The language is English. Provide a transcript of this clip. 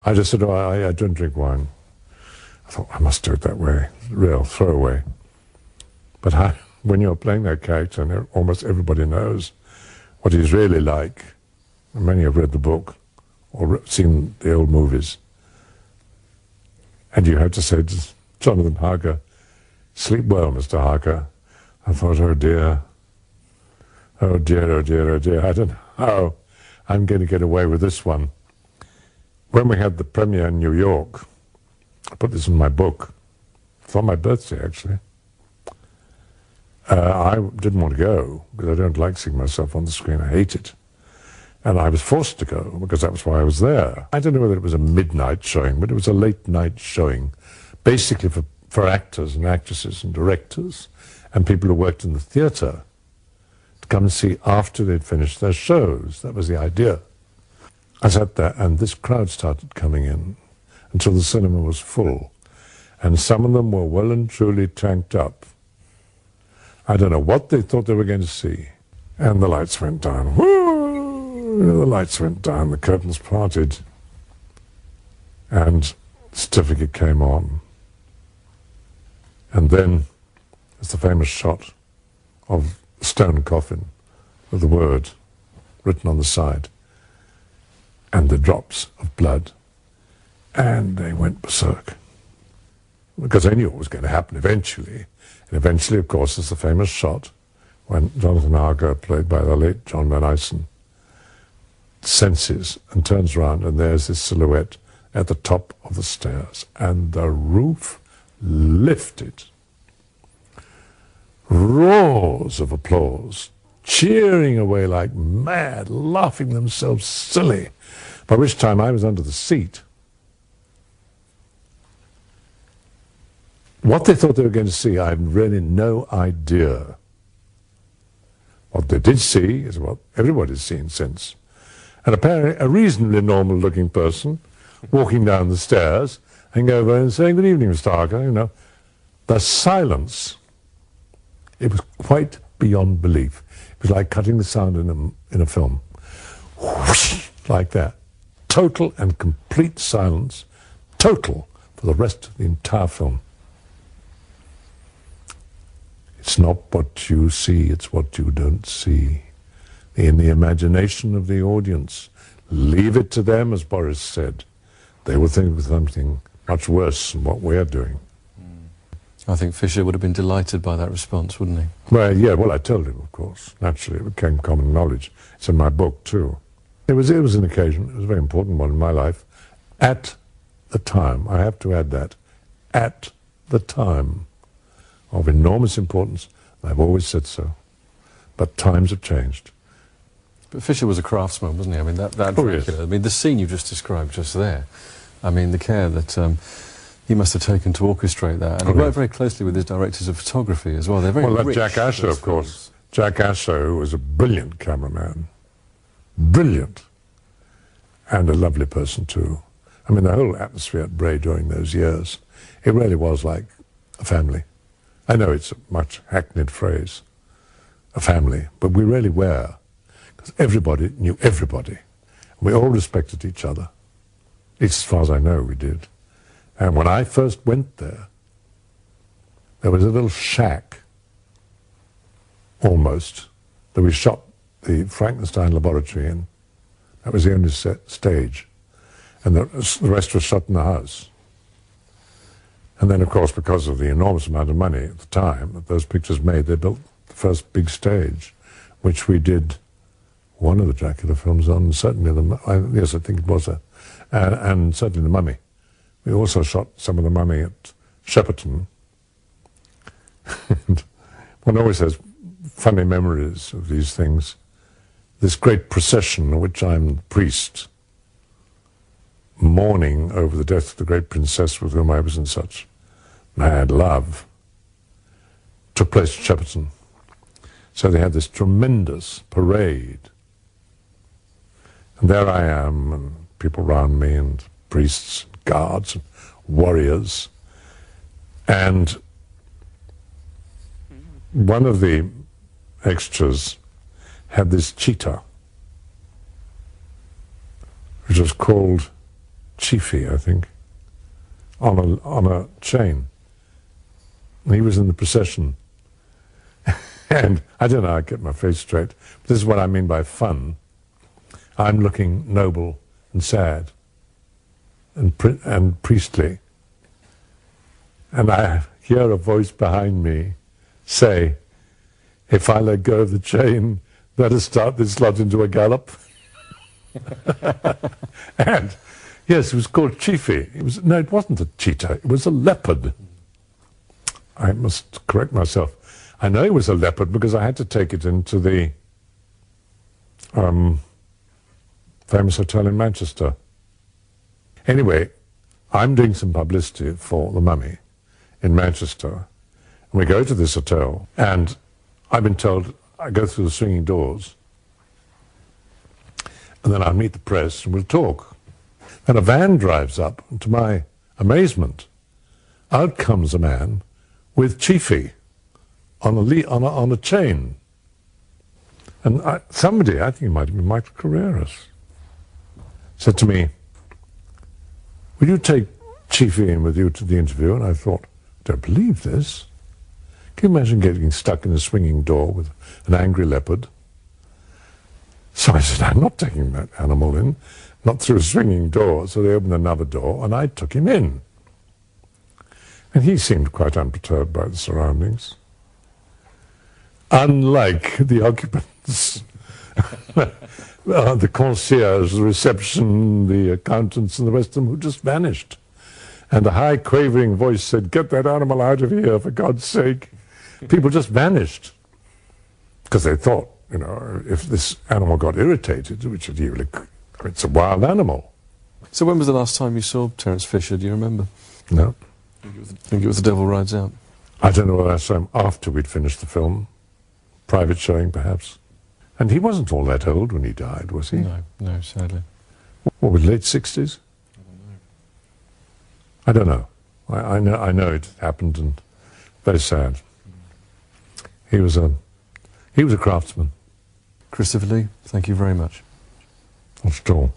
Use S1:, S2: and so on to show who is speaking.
S1: I just said, oh, I don't drink wine. I thought, I must do it that way, real throwaway. But when you're playing that character, and almost everybody knows what he's really like, and many have read the book or seen the old movies, and you have to say to Jonathan Harker, sleep well, Mr. Harker. I thought, oh dear, oh dear, oh dear, oh dear. I don't know how I'm going to get away with this one. When we had the premiere in New York, I put this in my book. It's on my birthday, actually. I didn't want to go because I don't like seeing myself on the screen. I hate it. And I was forced to go because that was why I was there. I don't know whether it was a midnight showing, but it was a late night showing, basically for actors and actresses and directors and people who worked in the theatre to come and see after they'd finished their shows. That was the idea. I sat there and this crowd started coming in until the cinema was full. And some of them were well and truly tanked up. I don't know what they thought they were going to see. And the lights went down. Woo! The lights went down, the curtains parted. And the certificate came on. And then there's the famous shot of the stone coffin with the word written on the side. And the drops of blood. And they went berserk. Because they knew what was going to happen eventually. And eventually, of course, there's the famous shot when Jonathan Harker, played by the late John Van Eysen, senses and turns around, and there's this silhouette at the top of the stairs. And the roof lifted. Roars of applause, cheering away like mad, laughing themselves silly, by which time I was under the seat. What they thought they were going to see, I have really no idea. What they did see is what everybody's seen since. And apparently a reasonably normal-looking person walking down the stairs and go over and saying, good evening, Mr. Harker, you know. The silence, it was quite beyond belief. It was like cutting the sound in a film. Whoosh, like that. Total and complete silence. Total for the rest of the entire film. It's not what you see, it's what you don't see. In the imagination of the audience. Leave it to them, as Boris said. They will think of something much worse than what we're doing.
S2: I think Fisher would have been delighted by that response, wouldn't he?
S1: Well, yeah, well, I told him, of course. Naturally, it became common knowledge. It's in my book, too. It was an occasion, it was a very important one in my life. At the time, I have to add that, at the time, of enormous importance. I've always said so. But times have changed.
S2: But Fisher was a craftsman, wasn't he? I mean, that Dracula,
S1: yes.
S2: I mean, the scene you just described just there, I mean, the care that he must have taken to orchestrate that. And he worked very closely with his directors of photography as well. They're very rich.
S1: Jack Asher, of course. Jack Asher, who was a brilliant cameraman. Brilliant. And a lovely person, too. I mean, the whole atmosphere at Bray during those years, it really was like a family. I know it's a much hackneyed phrase, a family, but we really were, because everybody knew everybody. We all respected each other. At least as far as I know, we did. And when I first went there, there was a little shack, almost, that we shot the Frankenstein laboratory in. That was the only stage. And the rest was shot in the house. And then, of course, because of the enormous amount of money at the time that those pictures made, they built the first big stage, which we did one of the Dracula films on, certainly yes, I think it was and certainly The Mummy. We also shot some of The Mummy at Shepperton. And one always has funny memories of these things. This great procession, in which I'm the priest, mourning over the death of the great princess with whom I was in such mad love, took place at Shepperton. So they had this tremendous parade. And there I am, and people around me, and priests, guards, and warriors. And one of the extras had this cheetah, which was called chiefy, I think, on a chain. And he was in the procession. And I don't know how I get my face straight, but this is what I mean by fun. I'm looking noble and sad and priestly. And I hear a voice behind me say, if I let go of the chain, better start this lot into a gallop. And yes, it was called Chiefy. No, it wasn't a cheetah, it was a leopard. I must correct myself. I know it was a leopard because I had to take it into the famous hotel in Manchester. Anyway, I'm doing some publicity for The Mummy in Manchester. And we go to this hotel, and I've been told I go through the swinging doors, and then I'll meet the press and we'll talk. And a van drives up, and to my amazement, out comes a man with Chiefy on a chain. And somebody, I think it might have been Michael Carreras, said to me, will you take Chiefy in with you to the interview? And I thought, I don't believe this. Can you imagine getting stuck in a swinging door with an angry leopard? So I said, I'm not taking that animal in, not through a swinging door. So they opened another door, and I took him in. And he seemed quite unperturbed by the surroundings. Unlike the occupants, the concierge, the reception, the accountants, and the rest of them who just vanished. And a high quavering voice said, get that animal out of here, for God's sake. People just vanished. Because they thought, you know, if this animal got irritated, which it usually, it's a wild animal.
S2: So when was the last time you saw Terence Fisher, do you remember?
S1: No.
S2: I think it was The Devil Rides Out.
S1: I don't know whether I saw him after we'd finished the film. Private showing, perhaps. And he wasn't all that old when he died, was he?
S2: No, sadly.
S1: What, was late 60s? I don't know. I know it happened, and very sad. He was a craftsman.
S2: Christopher Lee, thank you very much.
S1: Not at all.